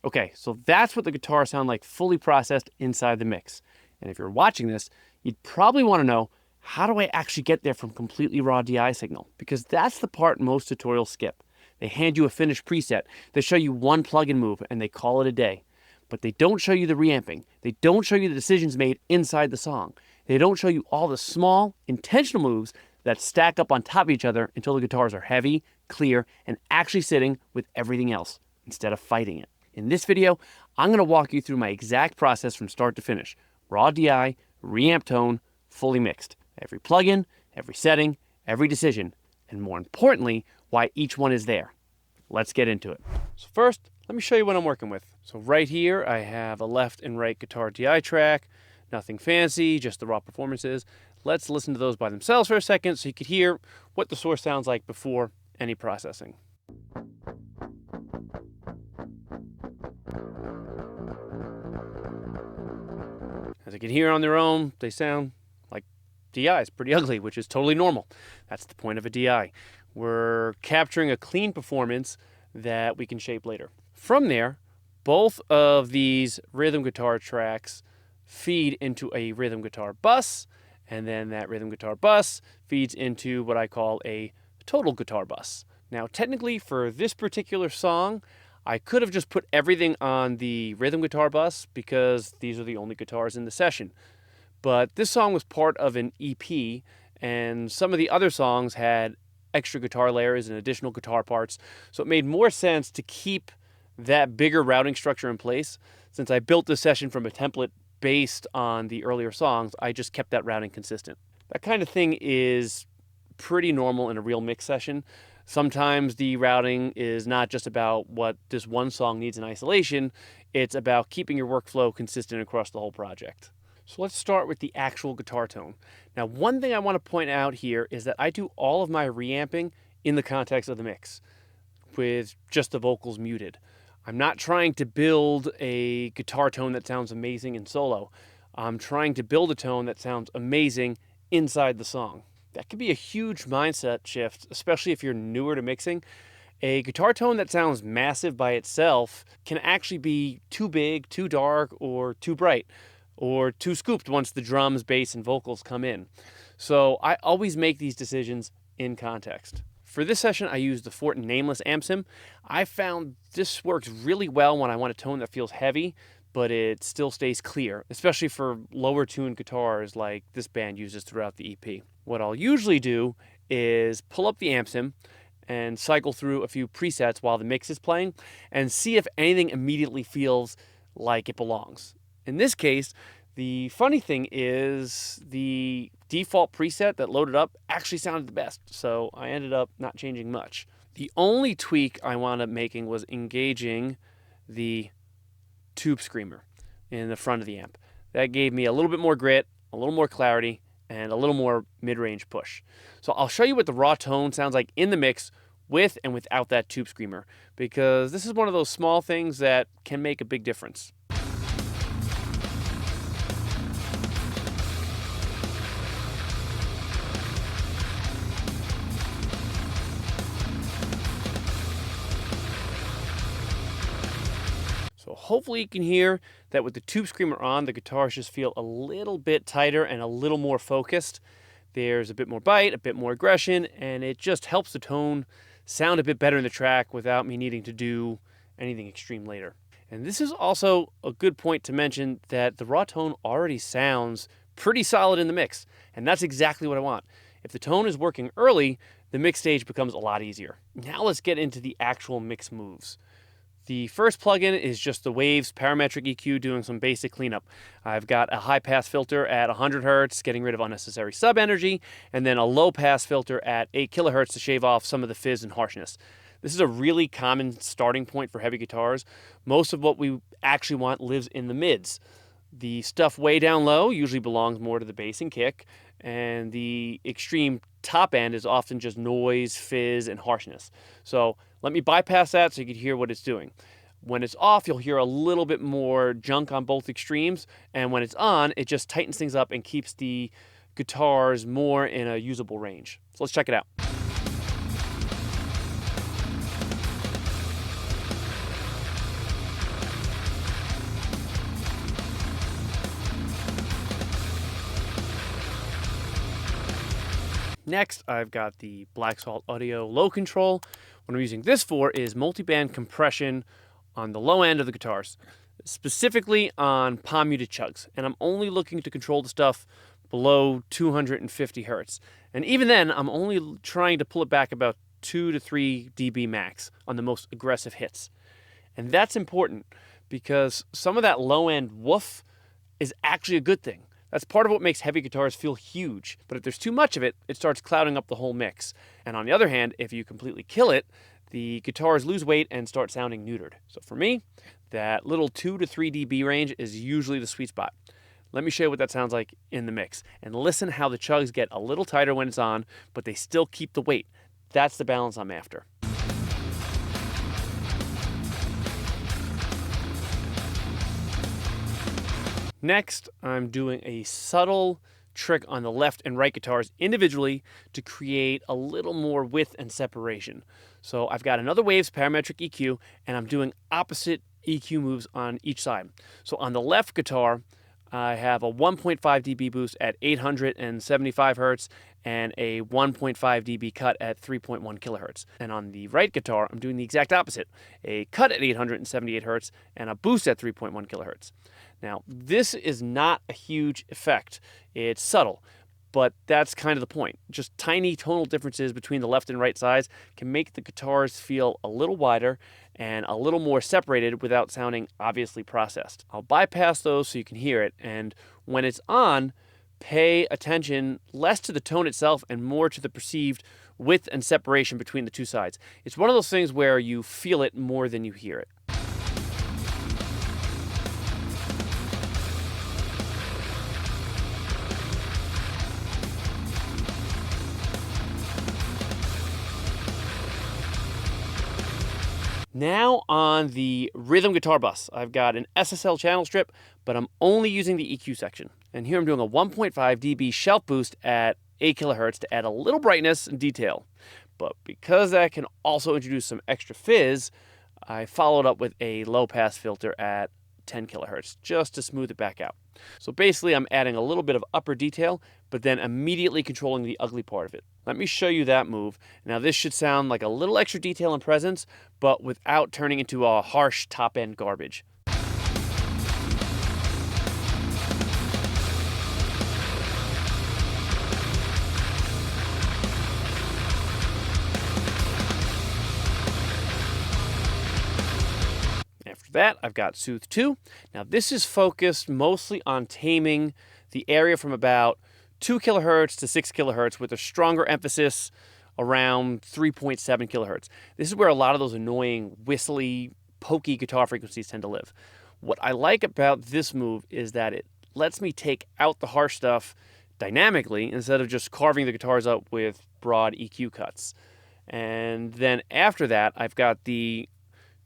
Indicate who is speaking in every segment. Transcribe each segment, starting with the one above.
Speaker 1: Okay, so that's what the guitars sound like fully processed inside the mix. And if you're watching this, you'd probably want to know, how do I actually get there from completely raw DI signal? Because that's the part most tutorials skip. They hand you a finished preset, they show you one plugin move, and they call it a day. But they don't show you the reamping. They don't show you the decisions made inside the song. They don't show you all the small, intentional moves that stack up on top of each other until the guitars are heavy, clear, and actually sitting with everything else instead of fighting it. In this video, I'm going to walk you through my exact process from start to finish. Raw DI, reamp tone, fully mixed. Every plugin, every setting, every decision, and more importantly, why each one is there. Let's get into it. So first, let me show you what I'm working with. So right here, I have a left and right guitar DI track. Nothing fancy, just the raw performances. Let's listen to those by themselves for a second so you could hear what the source sounds like before any processing. As you can hear on their own, they sound like DIs, pretty ugly, which is totally normal. That's the point of a DI. We're capturing a clean performance that we can shape later. From there, both of these rhythm guitar tracks feed into a rhythm guitar bus, and then that rhythm guitar bus feeds into what I call a total guitar bus. Now, technically, for this particular song, I could have just put everything on the rhythm guitar bus because these are the only guitars in the session. But this song was part of an EP, and some of the other songs had extra guitar layers and additional guitar parts, so it made more sense to keep that bigger routing structure in place. Since I built this session from a template based on the earlier songs, I just kept that routing consistent. That kind of thing is pretty normal in a real mix session. Sometimes the routing is not just about what this one song needs in isolation, it's about keeping your workflow consistent across the whole project. So let's start with the actual guitar tone. Now, one thing I want to point out here is that I do all of my reamping in the context of the mix, with just the vocals muted. I'm not trying to build a guitar tone that sounds amazing in solo. I'm trying to build a tone that sounds amazing inside the song. That could be a huge mindset shift, especially if you're newer to mixing. A guitar tone that sounds massive by itself can actually be too big, too dark, or too bright, or too scooped once the drums, bass, and vocals come in. So I always make these decisions in context. For this session, I used the Fort Nameless amp sim. I found this works really well when I want a tone that feels heavy, but it still stays clear, especially for lower tuned guitars like this band uses throughout the EP. What I'll usually do is pull up the amp sim and cycle through a few presets while the mix is playing and see if anything immediately feels like it belongs. In this case, the funny thing is the default preset that loaded up actually sounded the best, so I ended up not changing much. The only tweak I wound up making was engaging the tube screamer in the front of the amp. That gave me a little bit more grit, a little more clarity, and a little more mid-range push. So I'll show you what the raw tone sounds like in the mix with and without that tube screamer, because this is one of those small things that can make a big difference. So hopefully you can hear that with the tube screamer on, the guitars just feel a little bit tighter and a little more focused. There's a bit more bite, a bit more aggression, and it just helps the tone sound a bit better in the track without me needing to do anything extreme later. And this is also a good point to mention that the raw tone already sounds pretty solid in the mix, and that's exactly what I want. If the tone is working early, the mix stage becomes a lot easier. Now let's get into the actual mix moves. The first plugin is just the Waves parametric EQ doing some basic cleanup. I've got a high pass filter at 100 Hz, getting rid of unnecessary sub energy, and then a low pass filter at 8 kHz to shave off some of the fizz and harshness. This is a really common starting point for heavy guitars. Most of what we actually want lives in the mids. The stuff way down low usually belongs more to the bass and kick, and the extreme top end is often just noise, fizz, and harshness. So let me bypass that so you can hear what it's doing. When it's off, you'll hear a little bit more junk on both extremes, and when it's on, it just tightens things up and keeps the guitars more in a usable range. So let's check it out. Next, I've got the Black Salt Audio Low Control. What I'm using this for is multiband compression on the low end of the guitars, specifically on palm muted chugs. And I'm only looking to control the stuff below 250 hertz. And even then, I'm only trying to pull it back about 2 to 3 dB max on the most aggressive hits. And that's important because some of that low end woof is actually a good thing. That's part of what makes heavy guitars feel huge. But if there's too much of it, it starts clouding up the whole mix. And on the other hand, if you completely kill it, the guitars lose weight and start sounding neutered. So for me, that little 2 to 3 dB range is usually the sweet spot. Let me show you what that sounds like in the mix. And listen how the chugs get a little tighter when it's on, but they still keep the weight. That's the balance I'm after. Next, I'm doing a subtle trick on the left and right guitars individually to create a little more width and separation. So I've got another Waves parametric EQ, and I'm doing opposite EQ moves on each side. So on the left guitar, I have a 1.5 dB boost at 875 hertz and a 1.5 dB cut at 3.1 kilohertz. And on the right guitar, I'm doing the exact opposite, a cut at 878 hertz and a boost at 3.1 kilohertz. Now, this is not a huge effect. It's subtle, but that's kind of the point. Just tiny tonal differences between the left and right sides can make the guitars feel a little wider and a little more separated without sounding obviously processed. I'll bypass those so you can hear it, and when it's on, pay attention less to the tone itself and more to the perceived width and separation between the two sides. It's one of those things where you feel it more than you hear it. Now on the rhythm guitar bus, I've got an SSL channel strip, but I'm only using the EQ section. And here I'm doing a 1.5 dB shelf boost at 8 kilohertz to add a little brightness and detail. But because that can also introduce some extra fizz, I followed up with a low pass filter at 10 kilohertz just to smooth it back out. So basically I'm adding a little bit of upper detail, but then immediately controlling the ugly part of it. Let me show you that move. Now this should sound like a little extra detail and presence, but without turning into a harsh top-end garbage. After that, I've got Soothe 2. Now this is focused mostly on taming the area from about 2 kilohertz to 6 kilohertz with a stronger emphasis around 3.7 kilohertz. This is where a lot of those annoying, whistly, pokey guitar frequencies tend to live. What I like about this move is that it lets me take out the harsh stuff dynamically instead of just carving the guitars up with broad EQ cuts. And then after that, I've got the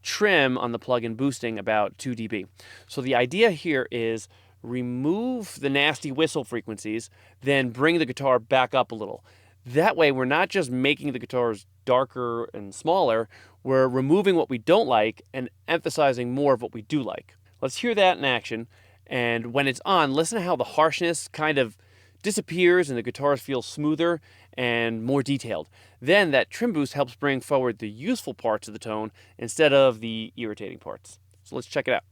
Speaker 1: trim on the plug-in boosting about 2 dB. So the idea here is remove the nasty whistle frequencies, then bring the guitar back up a little. That way, we're not just making the guitars darker and smaller, we're removing what we don't like and emphasizing more of what we do like. Let's hear that in action, and when it's on, listen to how the harshness kind of disappears and the guitars feel smoother and more detailed. Then that trim boost helps bring forward the useful parts of the tone instead of the irritating parts. So let's check it out.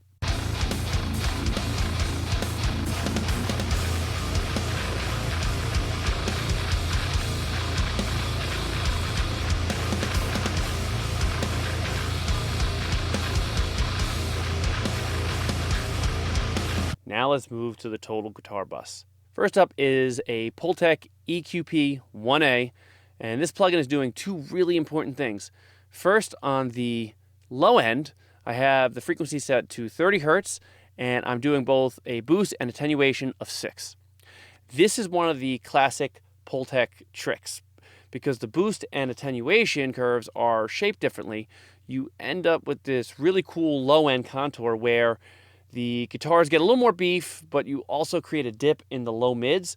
Speaker 1: Now let's move to the total guitar bus. First up is a Pultec EQP 1A, and this plugin is doing two really important things. First, on the low end, I have the frequency set to 30 hertz, and I'm doing both a boost and attenuation of 6. This is one of the classic Pultec tricks. Because the boost and attenuation curves are shaped differently, you end up with this really cool low-end contour where the guitars get a little more beef, but you also create a dip in the low mids,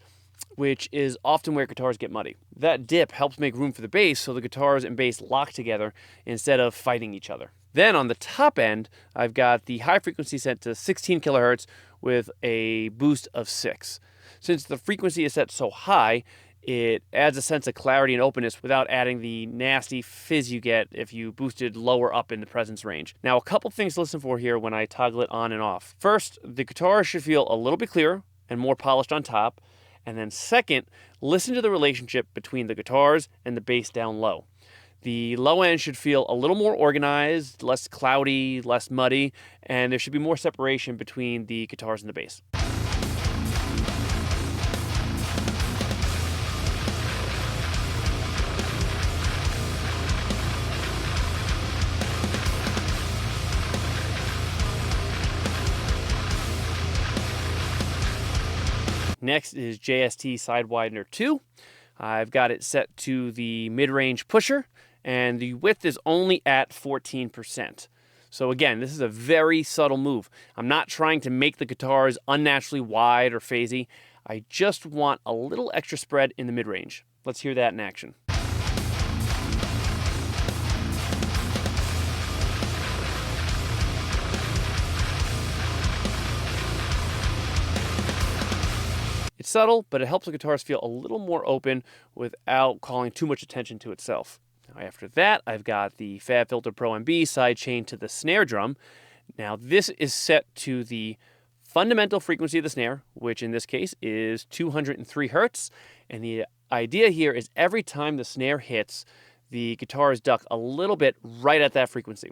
Speaker 1: which is often where guitars get muddy. That dip helps make room for the bass so the guitars and bass lock together instead of fighting each other. Then on the top end, I've got the high frequency set to 16 kilohertz with a boost of 6. Since the frequency is set so high, It adds a sense of clarity and openness without adding the nasty fizz you get if you boosted lower up in the presence range. Now, a couple things to listen for here when I toggle it on and off. First, the guitar should feel a little bit clearer and more polished on top. And then second, listen to the relationship between the guitars and the bass down low. The low end should feel a little more organized, less cloudy, less muddy, and there should be more separation between the guitars and the bass. Next is JST Side Widener 2. I've got it set to the mid-range pusher, and the width is only at 14%. So again, this is a very subtle move. I'm not trying to make the guitars unnaturally wide or phasey. I just want a little extra spread in the mid-range. Let's hear that in action. It's subtle, but it helps the guitars feel a little more open without calling too much attention to itself. Now, after that, I've got the FabFilter Pro MB sidechain to the snare drum. Now, this is set to the fundamental frequency of the snare, which in this case is 203 hertz. And the idea here is every time the snare hits, the guitars duck a little bit right at that frequency.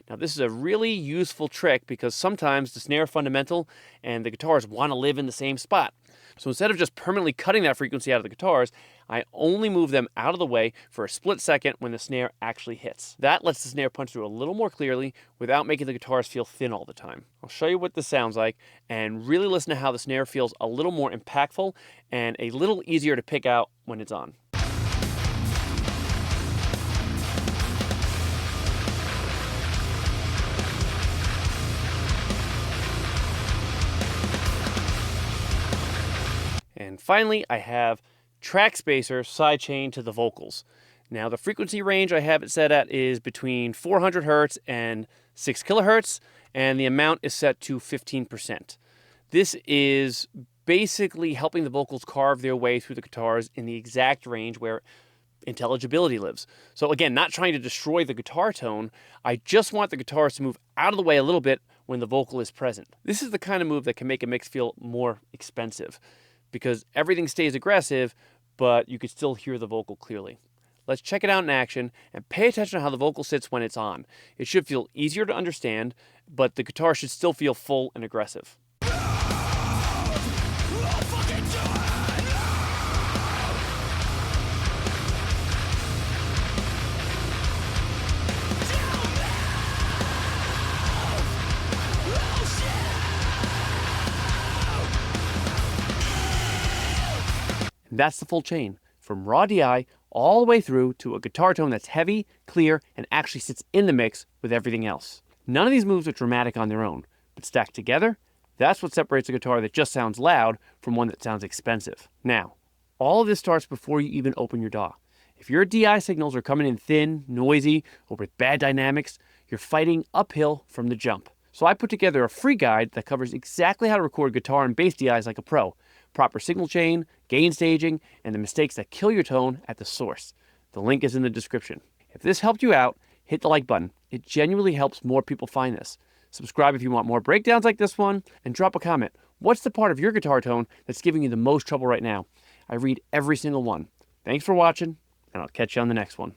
Speaker 1: Now, this is a really useful trick because sometimes the snare fundamental and the guitars want to live in the same spot. So instead of just permanently cutting that frequency out of the guitars, I only move them out of the way for a split second when the snare actually hits. That lets the snare punch through a little more clearly without making the guitars feel thin all the time. I'll show you what this sounds like and really listen to how the snare feels a little more impactful and a little easier to pick out when it's on. And finally, I have track spacer sidechain to the vocals. Now, the frequency range I have it set at is between 400 hertz and 6 kilohertz, and the amount is set to 15%. This is basically helping the vocals carve their way through the guitars in the exact range where intelligibility lives. So again, not trying to destroy the guitar tone, I just want the guitars to move out of the way a little bit when the vocal is present. This is the kind of move that can make a mix feel more expensive, because everything stays aggressive, but you can still hear the vocal clearly. Let's check it out in action and pay attention to how the vocal sits when it's on. It should feel easier to understand, but the guitar should still feel full and aggressive. That's the full chain, from raw DI all the way through to a guitar tone that's heavy, clear, and actually sits in the mix with everything else. None of these moves are dramatic on their own, but stacked together, that's what separates a guitar that just sounds loud from one that sounds expensive. Now, all of this starts before you even open your DAW. If your DI signals are coming in thin, noisy, or with bad dynamics, you're fighting uphill from the jump. So I put together a free guide that covers exactly how to record guitar and bass DIs like a pro, proper signal chain, gain staging, and the mistakes that kill your tone at the source. The link is in the description. If this helped you out, hit the like button. It genuinely helps more people find this. Subscribe if you want more breakdowns like this one, and drop a comment. What's the part of your guitar tone that's giving you the most trouble right now? I read every single one. Thanks for watching, and I'll catch you on the next one.